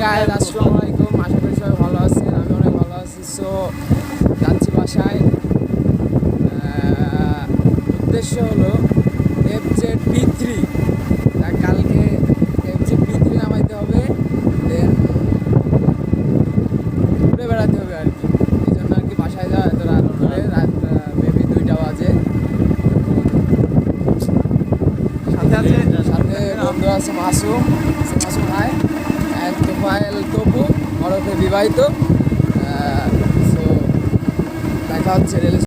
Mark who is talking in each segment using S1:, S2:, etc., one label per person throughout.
S1: Guys, আসসালামু আলাইকুম। আশা করি সবাই ভালো আছেন, আমি অনেক ভালো আছি। সো যাচ্ছি বাসায়। উদ্দেশ্য হলো FZ-P3, কালকে FZ-P3 নামাইতে হবে, দেন ঘুরে বেড়াতে হবে আর কি। এই জন্য আর কি বাসায় যাওয়া এত রাত করে, রাত মেবি 2টা বাজে। সাথে বন্ধু আছে মাসুম ভাই, অ্যান্ড তোফায়েল তপু ওরফে বিবাহিত। সো দেখা হচ্ছে রেল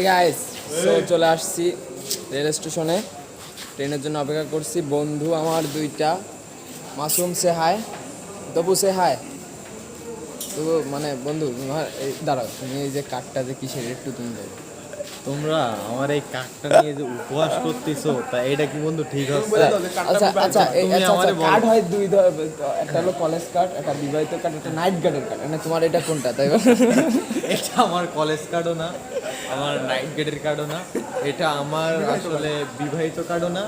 S1: গাইস। সো চলে আসছি রেল স্টেশনে, ট্রেনের জন্য অপেক্ষা করছি। বন্ধু আমার দুইটা, মাসুম সে হাই, তবু সে হাই। তো মানে বন্ধু দাঁড়াও, তুমি এই যে কার্ডটা যে কিসের একটু তুমি বলো।
S2: তোমরা আমার এই কার্ডটা নিয়ে যে উপহাস করতেছো, তা এটা কি বন্ধু ঠিক আছে?
S1: আচ্ছা কার্ড হয় দুই ধরনের, একটা হলো কলেজ কার্ড, একটা বিবাহিত কার্ড, একটা নাইট গার্ডের কার্ড। মানে তোমার এটা কোনটা? তাই
S2: এটা আমার কলেজ কার্ডও না, আমার নাইট গেটের কার্ডও না, এটা আমার আসলে বিবাহিত কার্ডও না,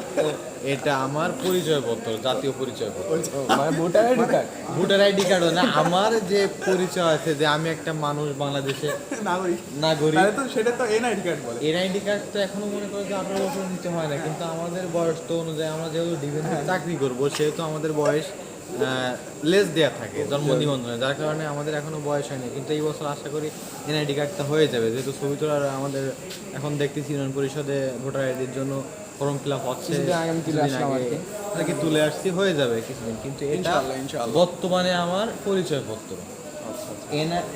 S2: এটা আমার পরিচয়পত্র, জাতীয় পরিচয়পত্র,
S1: মানে voter ID card.
S2: Voter ID কার্ডও না, আমার যে পরিচয় আছে যে আমি একটা মানুষ, বাংলাদেশে নাগরিক,
S3: সেটা তো এনআইডি কার্ড বলে।
S2: এনআইডি কার্ড তো এখনো মনে করো যে 18 বছর নিতে হয় না, কিন্তু আমাদের বয়স তো অনুযায়ী আমরা যেহেতু ডিফেন্সে চাকরি করবো, সেহেতু আমাদের বয়স লেস দেওয়া থাকে জন্ম নিবন্ধনে, যার কারণে আমাদের এখনো বয়স হয়নি। কিন্তু এই বছর আশা করি এনআইডি কার্ডটা হয়ে যাবে, যেহেতু ছবি তোলার আমাদের এখন দেখতেছি ইউনিয়ন পরিষদে ভোটার আইডির জন্য ফর্ম ফিল আপ হচ্ছে, আর কি তুলে আসছি, হয়ে যাবে কিছুদিন। কিন্তু এটা বর্তমানে আমার পরিচয়পত্র।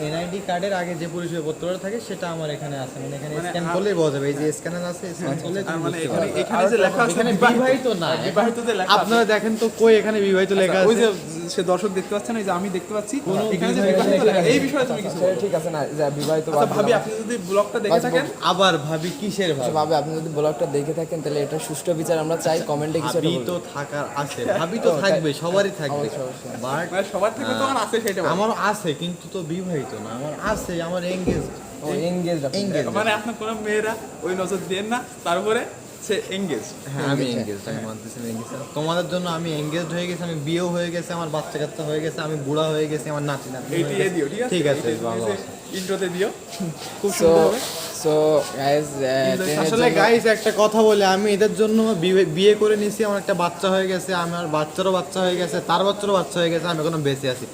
S2: এনআইডি কার্ডের আগে যে পরিচয়পত্রটা থাকে সেটা আমার এখানে আছে, মানে এখানে স্ক্যান করলেই পাওয়া যাবে। এই যে স্ক্যানার আছে, স্ক্যান করলে
S3: মানে এখানে যে লেখা আছে
S2: বিবাহিত না,
S3: বিবাহিত যে লেখা আছে,
S2: আপনারা দেখেন তো কই এখানে বিবাহিত লেখা আছে?
S3: ওই যে সে দর্শক দেখতে পাচ্ছেন, এই যে আমি দেখতে পাচ্ছি এখানে যে বিবাহিত লেখা, এই বিষয়ে তুমি কিছু বলো।
S1: ঠিক আছে না, যে বিবাহিত
S3: ভাবি আপনি যদি ব্লগটা দেখে থাকেন,
S2: আবার ভাবি কিসের
S1: ভাবে আপনি যদি ব্লগটা দেখে থাকেন, তাহলে এটা সুষ্ঠু বিচার আমরা চাই। কমেন্টে কিছু
S2: ভাবি তো থাকার আছে, ভাবি তো থাকবে, সবারই থাকবে, বাট
S3: মানে সবার থেকে তো আমার আছে, সেটা
S2: আমারও আছে, কিন্তু তো বিবাহিত না, আমার আছে, আমার এঙ্গেজ।
S3: মানে আপনার কোনো মেয়েরা ওই নজর দেন না, তারপরে সে এঙ্গেজ।
S2: হ্যাঁ আমি এঙ্গেজ, আমি মানতেছি না এঙ্গেজ। তোমাদের জন্য আমি এঙ্গেজড হয়ে গেছি, আমি বিয়েও হয়ে গেছে, আমার বাচ্চা কাচ্চা হয়ে গেছে, আমি বুড়া হয়ে গেছি, আমার নাতি নাতি
S3: এইটিয়ে দিও,
S2: ঠিক আছে, ভালো আছে,
S3: ইন্ট্রোতে দিও, খুব সুন্দর হবে।
S1: সো গাইস,
S2: আসলে গাইস একটা কথা বলে, আমি এদের জন্য বিয়ে করে নিয়েছি, আমার একটা বাচ্চা হয়ে গেছে, আমার বাচ্চারও বাচ্চা হয়ে গেছে, তার বাচ্চারও বাচ্চা হয়ে গেছে, আমি এখনো বেঁচে আছি।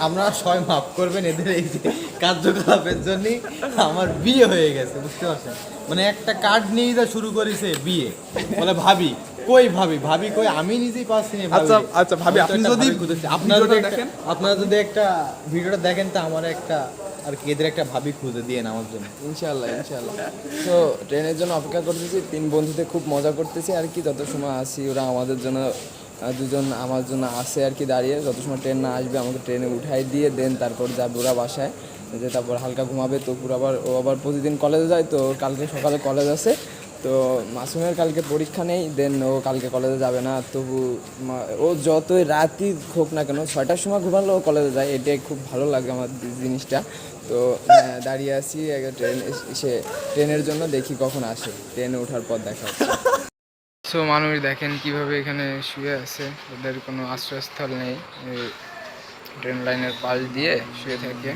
S2: আপনারা সবাই মাফ করবেন, এদের এই যে কার্যকলাপের জন্যই আমার বিয়ে হয়ে গেছে, বুঝতে পারছেন? মানে একটা কার্ড নিয়ে যা শুরু করেছে বিয়ে, বলে ভাবি কই, ভাবি কই, আমি নিজেই পাচ্ছি না।
S3: আচ্ছা ভাবি, আপনি যদি
S2: আপনারা যদি একটা ভিডিওটা দেখেন, তা আমার একটা আর কি এদের একটা ভাবি খুঁজে দিয়ে আমার জন্য,
S1: ইনশাল্লাহ। তো ট্রেনের জন্য অপেক্ষা করতেছি, 3 বন্ধুতে খুব মজা করতেছি আর কি। যত সময় আসি ওরা আমাদের জন্য, দুজন আমার জন্য আসে আর কি দাঁড়িয়ে। যত সময় ট্রেন না আসবে আমাকে ট্রেনে উঠাই দিয়ে দেন তারপর যাবে ওরা বাসায়, যে তারপর হালকা ঘুমাবে। তো পুরো ও আবার প্রতিদিন কলেজে যায়, তো কালকে সকালে কলেজ আছে। তো মাসুমের কালকে পরীক্ষা নেই, দেন ও কালকে কলেজে যাবে না। তবু ও যতই রাতই হোক না কেন, 6টার সময় ঘুমালেও কলেজে যায়, এটাই খুব ভালো লাগে আমার জিনিসটা। তো দাঁড়িয়ে আছি ট্রেন এসে, ট্রেনের জন্য দেখি কখন আসে, ট্রেনে ওঠার পর দেখা হচ্ছে। সো মানুষ দেখেন কিভাবে এখানে শুয়ে আছে, ওদের কোনো আশ্রয়স্থল নেই, ট্রেন লাইনের পাশ দিয়ে শুয়ে থাকে।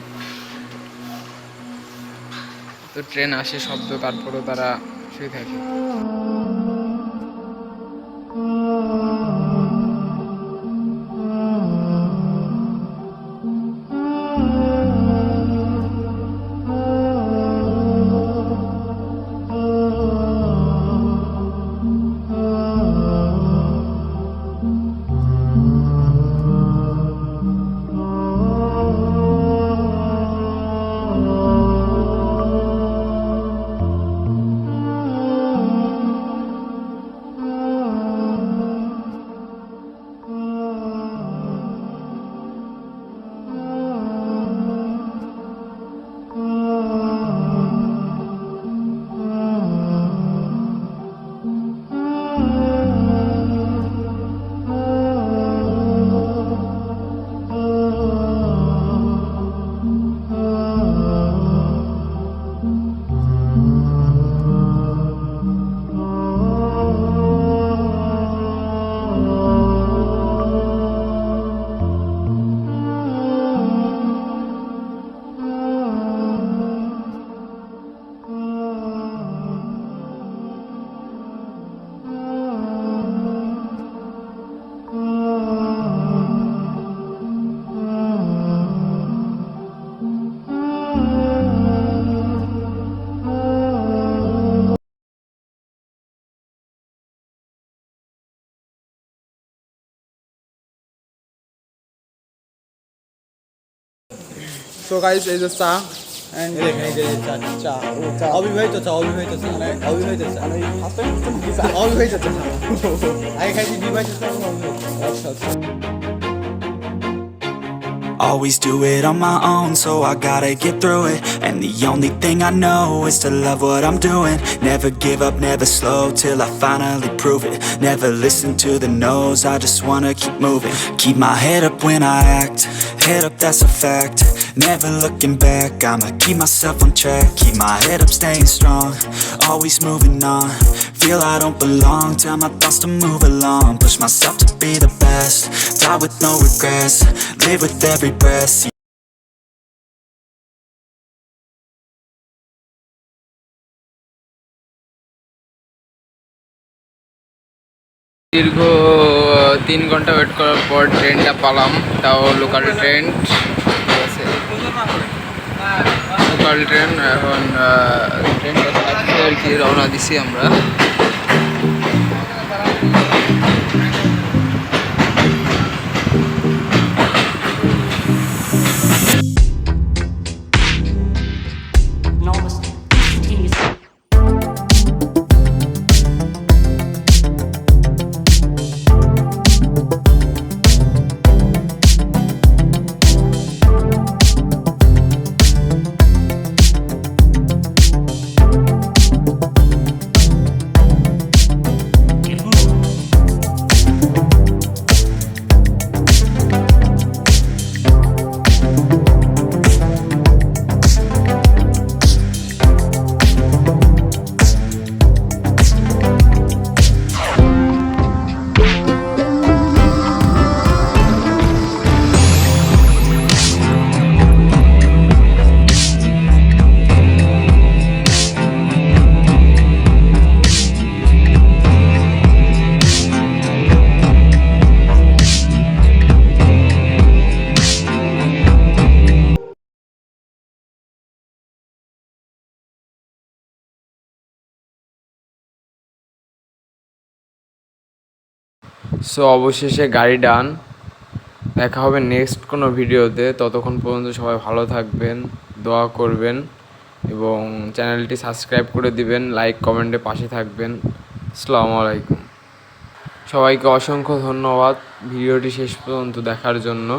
S1: তো ট্রেন আসে শব্দ, তারপরেও তারা শুয়ে থাকে।
S3: সো গাইস এই যে চা এন্ড
S2: এই দেখেন, এই যে চা, অবিবাহিত চা, অবিবাহিত চা, অবিবাহিত চা, অবিবাহিত চা। আগে খাইছি বিবাহিত চা, এখন অবিবাহিত চা।
S3: আচ্ছা আচ্ছা
S4: Always do it on my own, so I gotta get through it. And the only thing I know is to love what I'm doing. Never give up, never slow, till I finally prove it. Never listen to the no's, I just wanna keep moving. Keep my head up when I act, head up, that's a fact. Never looking back, I'ma keep myself on track. Keep my head up, staying strong, always moving on. Feel I don't belong, tell my thoughts to move along. Push myself to be the best, die with no regrets. Live with every breath.
S1: দীর্ঘ 3 ঘন্টা wait করার পর ট্রেনটা পালাম, তাও local train. ঠিক আছে, local train. এখন ট্রেনটা আসছে আর কি, রওনা দিছি আমরা।
S5: Enormous instantaneous. Get moving.
S1: So অবশেষে গাড়ি ডান। দেখা হবে নেক্সট কোনো ভিডিওতে। ততক্ষণ পর্যন্ত সবাই ভালো থাকবেন, দোয়া করবেন এবং চ্যানেলটি সাবস্ক্রাইব করে দিবেন, লাইক কমেন্টে পাশে থাকবেন। আসসালামু আলাইকুম। সবাইকে অসংখ্য ধন্যবাদ ভিডিওটি শেষ পর্যন্ত দেখার জন্য।